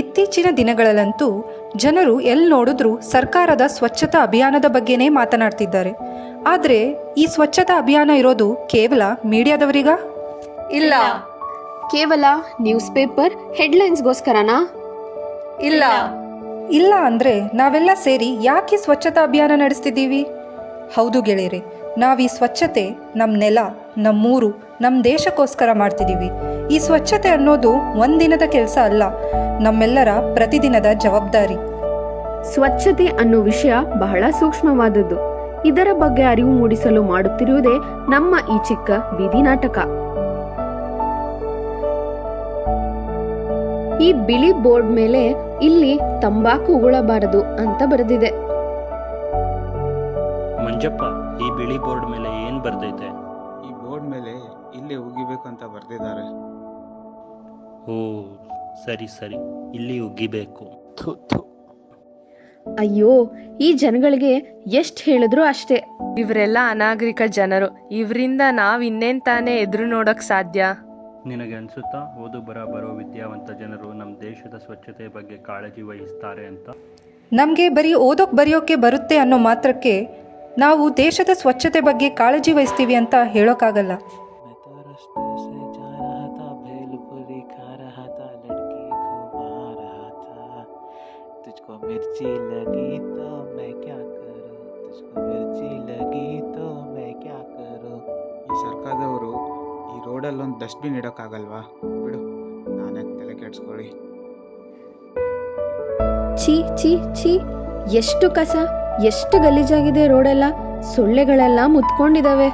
ಇತ್ತೀಚಿನ ದಿನಗಳಲ್ಲಂತೂ ಜನರು ಎಲ್ಲಿ ನೋಡಿದ್ರೂ ಸರ್ಕಾರದ ಸ್ವಚ್ಛತಾ ಅಭಿಯಾನದ ಬಗ್ಗೆನೇ ಮಾತನಾಡ್ತಿದ್ದಾರೆ. ಆದರೆ ಈ ಸ್ವಚ್ಛತಾ ಅಭಿಯಾನ ಇರೋದು ಕೇವಲ ಮೀಡಿಯಾದವರಿಗ? ಇಲ್ಲ. ಕೇವಲ ನ್ಯೂಸ್ ಪೇಪರ್ ಹೆಡ್ಲೈನ್ಸ್ಗೋಸ್ಕರನಾ? ಇಲ್ಲ. ಇಲ್ಲ ಅಂದರೆ ನಾವೆಲ್ಲ ಸೇರಿ ಯಾಕೆ ಸ್ವಚ್ಛತಾ ಅಭಿಯಾನ ನಡೆಸ್ತಿದ್ದೀವಿ? ಹೌದು ಗೆಳೆಯರೆ, ನಾವು ಈ ಸ್ವಚ್ಛತೆ ನಮ್ಮ ನೆಲ, ನಮ್ಮೂರು, ನಮ್ಮ ದೇಶಕ್ಕೋಸ್ಕರ ಮಾಡ್ತಿದ್ದೀವಿ. ಈ ಸ್ವಚ್ಛತೆ ಅನ್ನೋದು ಒಂದಿನದ ಕೆಲಸ ಅಲ್ಲ, ನಮ್ಮೆಲ್ಲರ ಪ್ರತಿದಿನದ ಜವಾಬ್ದಾರಿ. ಸ್ವಚ್ಛತೆ ಅನ್ನೋ ವಿಷಯ ಬಹಳ ಸೂಕ್ಷ್ಮವಾದದ್ದು. ಇದರ ಬಗ್ಗೆ ಅರಿವು ಮೂಡಿಸಲು ಮಾಡುತ್ತಿರುವುದೇ ನಮ್ಮ ಈ ಚಿಕ್ಕ ಬೀದಿ ನಾಟಕ. ಈ ಬಿಳಿ ಬೋರ್ಡ್ ಮೇಲೆ ಇಲ್ಲಿ ತಂಬಾಕು ಉಗುಳಬಾರದು ಅಂತ ಬರೆದಿದೆ. ಮಂಜಪ್ಪ, ಈ ಬಿಳಿ ಬೋರ್ಡ್ ಮೇಲೆ ಏನ್ ಬರ್ದೈತೆ? ಈ ಬೋರ್ಡ್ ಮೇಲೆ ಇಲ್ಲಿ ಉಗಿಬೇಕು ಅಂತ ಬರ್ದಿದ್ದಾರೆ. ಓ ಸರಿ, ಇಲ್ಲಿ ಉಗಿಬೇಕು. ಅಯ್ಯೋ, ಈ ಜನಗಳಿಗೆ ಎಷ್ಟು ಹೇಳಿದ್ರು ಅಷ್ಟೇ. ಇವರೆಲ್ಲ ಅನಾಗರಿಕ ಜನರು. ಇವರಿಂದ ನಾವ್ ಇನ್ನೇನ್ ತಾನೇ ಎದುರು ನೋಡಕ್ ಸಾಧ್ಯ? ನಿನಗೆ ಅನ್ಸುತ್ತಾ ಓದು ಬರೋ ವಿದ್ಯಾವಂತ ಜನರು ನಮ್ಮ ದೇಶದ ಸ್ವಚ್ಛತೆ ಬಗ್ಗೆ ಕಾಳಜಿ ವಹಿಸ್ತಾರೆ ಅಂತ? ನಮಗೆ ಬರೀ ಓದೋಕೆ ಬರೆಯೋಕೆ ಬರುತ್ತೆ ಅನ್ನೋ ಮಾತ್ರಕ್ಕೆ ನಾವು ದೇಶದ ಸ್ವಚ್ಛತೆ ಬಗ್ಗೆ ಕಾಳಜಿ ವಹಿಸ್ತೀವಿ ಅಂತ ಹೇಳೋಕ್ಕಾಗಲ್ಲ. ಈ ಸರ್ಕಾರದವರು ಈ ರೋಡಲ್ಲಿ ಒಂದು ಡಸ್ಟ್ಬಿನ್ ಇಡೋಕ್ಕಾಗಲ್ವಾ? ಬಿಡು, ನಾನೇ ತಲೆ ಕೆಡ್ಸ್ಕೊಳ್ಳಿ. ಛೀ ಛೀ ಛೀ, ಎಷ್ಟು ಕಸ, ಎಷ್ಟು ಗಲೀಜಾಗಿದೆ ರೋಡೆಲ್ಲ. ಸೊಳ್ಳೆಗಳೆಲ್ಲ ಮುತ್ಕೊಂಡಿದಾವೆ.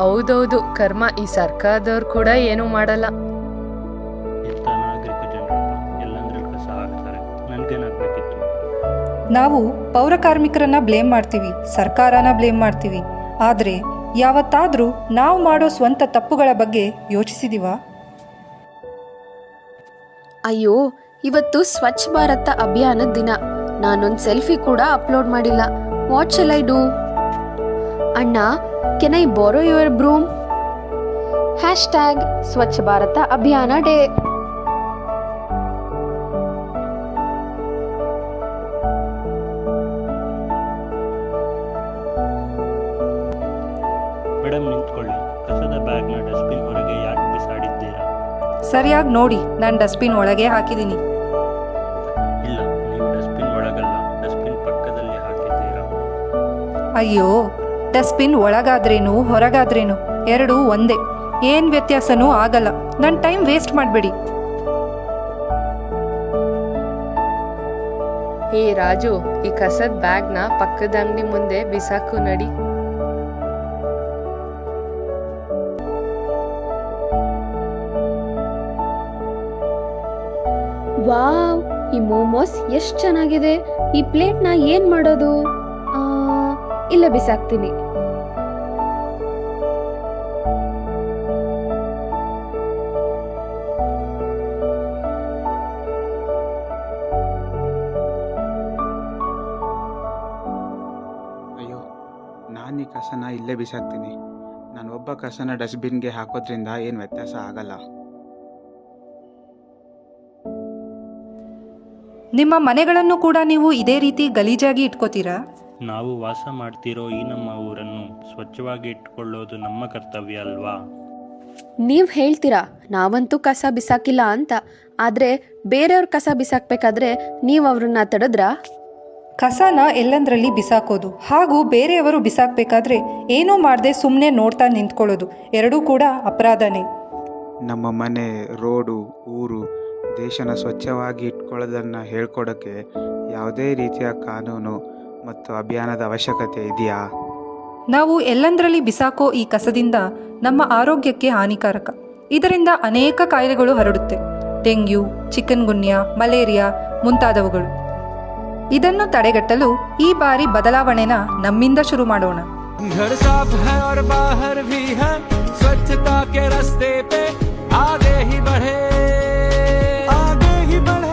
ಹೌದೌದು, ಕರ್ಮ. ಈ ಸರ್ಕಾರದವ್ರು ಕೂಡ ಏನೂ ಮಾಡಲ್ಲ. ಎಂತ ನಾಗರಿಕ ಜನರಪ್ಪ, ಎಲ್ಲಂದ್ರೆ ಕಸ ಹಾಕ್ತಾರೆ. ನನ್ಗೇನಾಗ್ಬೇಕಿತ್ತು? ನಾವು ಪೌರ ಕಾರ್ಮಿಕರನ್ನ ಬ್ಲೇಮ್ ಮಾಡ್ತೀವಿ, ಸರ್ಕಾರನ ಬ್ಲೇಮ್ ಮಾಡ್ತೀವಿ. ಆದರೆ ಯಾವತ್ತಾದರೂ ನಾವು ಮಾಡೋ ಸ್ವಂತ ತಪ್ಪುಗಳ ಬಗ್ಗೆ ಯೋಚಿಸಿದೀವಾ? ಅಯ್ಯೋ, ಇವತ್ತು ಸ್ವಚ್ಛ ಭಾರತ ಅಭಿಯಾನದ ದಿನ. ನಾನೊಂದು ಸೆಲ್ಫಿ ಕೂಡ ಅಪ್ಲೋಡ್ ಮಾಡಿಲ್ಲ. What shall I do? ಅಣ್ಣ, ಕೆನ್ ಐ ಬಾರೋ ಯುವರ್ ಬ್ರೂಮ್? # ಸ್ವಚ್ಛ ಭಾರತ ಅಭಿಯಾನ ಡೇ. ಮೇಡಮ್ ನಿಂತ್ಕೊಳ್ಳಿ. ಕಸದ ಬ್ಯಾಗ್ನ ಡಸ್ಟ್ಬಿನ್ ಹೊರಗೆ ಯಾಕೆ ಬಿಸಾಡಿದ್ದೀರಾ? ಸರಿಯಾಗಿ ನೋಡಿ, ನಾನು ಡಸ್ಟ್ಬಿನ್ ಒಳಗೆ ಹಾಕಿದ್ದೀನಿ. ಇಲ್ಲ, ನೀವು ಡಸ್ಟ್ಬಿನ್ ಒಳಗಲ್ಲ, ಡಸ್ಟ್ಬಿನ್ ಪಕ್ಕದಲ್ಲಿ ಹಾಕಿದ್ದೀರಾ. ಅಯ್ಯೋ, ಡಸ್ಟ್ಬಿನ್ ಒಳಗಾದ್ರೇನು ಹೊರಗಾದ್ರೇನು ಎರಡೂ ಒಂದೇ, ಏನು ವ್ಯತ್ಯಾಸನೂ ಆಗಲ್ಲ. ನನ್ನ ಟೈಮ್ ವೇಸ್ಟ್ ಮಾಡಬೇಡಿ. ಹೇ ರಾಜು, ಈ ಕಸದ ಬ್ಯಾಗ್ನ ಪಕ್ಕದ ಅಂಗಡಿ ಮುಂದೆ ಬಿಸಾಕು ನಡಿ. ವಾವ್, ಈ ಮೋಮೋಸ್ ಎಷ್ಟು ಚೆನ್ನಾಗಿದೆ. ಈ ಪ್ಲೇಟ್ನ ಏನ್ ಮಾಡೋದು? ಇಲ್ಲ, ಬಿಸಾಕ್ತೀನಿ. ಅಯ್ಯೋ, ನಾನು ಈ ಕಸನ ಇಲ್ಲೇ ಬಿಸಾಕ್ತೀನಿ. ನಾನು ಒಬ್ಬ ಕಸನ ಡಸ್ಟ್ಬಿನ್ಗೆ ಹಾಕೋದ್ರಿಂದ ಏನು ವ್ಯತ್ಯಾಸ ಆಗಲ್ಲ. ನಿಮ್ಮ ಮನೆಗಳನ್ನು ಕೂಡ ನೀವು ಇದೇ ರೀತಿ ಗಲೀಜಾಗಿ ಇಟ್ಕೋತೀರಾ? ನಾವು ವಾಸ ಮಾಡ್ತಿರೋ ಈ ನಮ್ಮ ಊರನ್ನು ಸ್ವಚ್ಛವಾಗಿ ಇಟ್ಕೊಳ್ಳೋದು ನಮ್ಮ ಕರ್ತವ್ಯ ಅಲ್ವಾ? ನೀವ್ ಹೇಳ್ತೀರಾ ನಾವಂತೂ ಕಸ ಬಿಸಾಕಿಲ್ಲ ಅಂತ. ಆದ್ರೆ ಬೇರೆಯವ್ರ ಕಸ ಬಿಸಾಕ್ಬೇಕಾದ್ರೆ ನೀವ್ ಅವ್ರನ್ನ ತಡೆದ್ರಾ? ಕಸನ ಎಲ್ಲಂದ್ರಲ್ಲಿ ಬಿಸಾಕೋದು ಹಾಗೂ ಬೇರೆಯವರು ಬಿಸಾಕಬೇಕಾದ್ರೆ ಏನೂ ಮಾಡದೆ ಸುಮ್ಮನೆ ನೋಡ್ತಾ ನಿಂತ್ಕೊಳ್ಳೋದು ಎರಡೂ ಕೂಡ ಅಪರಾಧನೇ. ನಮ್ಮ ಮನೆ, ರೋಡು, ಊರು, ದೇಶನ ಸ್ವಚ್ಛವಾಗಿ ಇಟ್ಕೊಳ್ಳೋದನ್ನು ಹೇಳ್ಕೊಡೋಕ್ಕೆ ಯಾವುದೇ ರೀತಿಯ ಕಾನೂನು ಮತ್ತು ಅಭಿಯಾನದ ಅವಶ್ಯಕತೆ ಇದೆಯಾ? ನಾವು ಎಲ್ಲಂದ್ರಲ್ಲಿ ಬಿಸಾಕೋ ಈ ಕಸದಿಂದ ನಮ್ಮ ಆರೋಗ್ಯಕ್ಕೆ ಹಾನಿಕಾರಕ. ಇದರಿಂದ ಅನೇಕ ಕಾಯಿಲೆಗಳು ಹರಡುತ್ತೆ. ಡೆಂಗ್ಯೂ, ಚಿಕನ್ ಗುನ್ಯಾ, ಮಲೇರಿಯಾ ಮುಂತಾದವುಗಳು. ಇದನ್ನು ತಡೆಗಟ್ಟಲು ಈ ಬಾರಿ ಬದಲಾವಣೆನ ನಮ್ಮಿಂದ ಶುರು ಮಾಡೋಣ. घर साफ है और बाहर भी है, स्वच्छता के रास्ते पे आगे ही बढ़े, आगे ही बढ़े।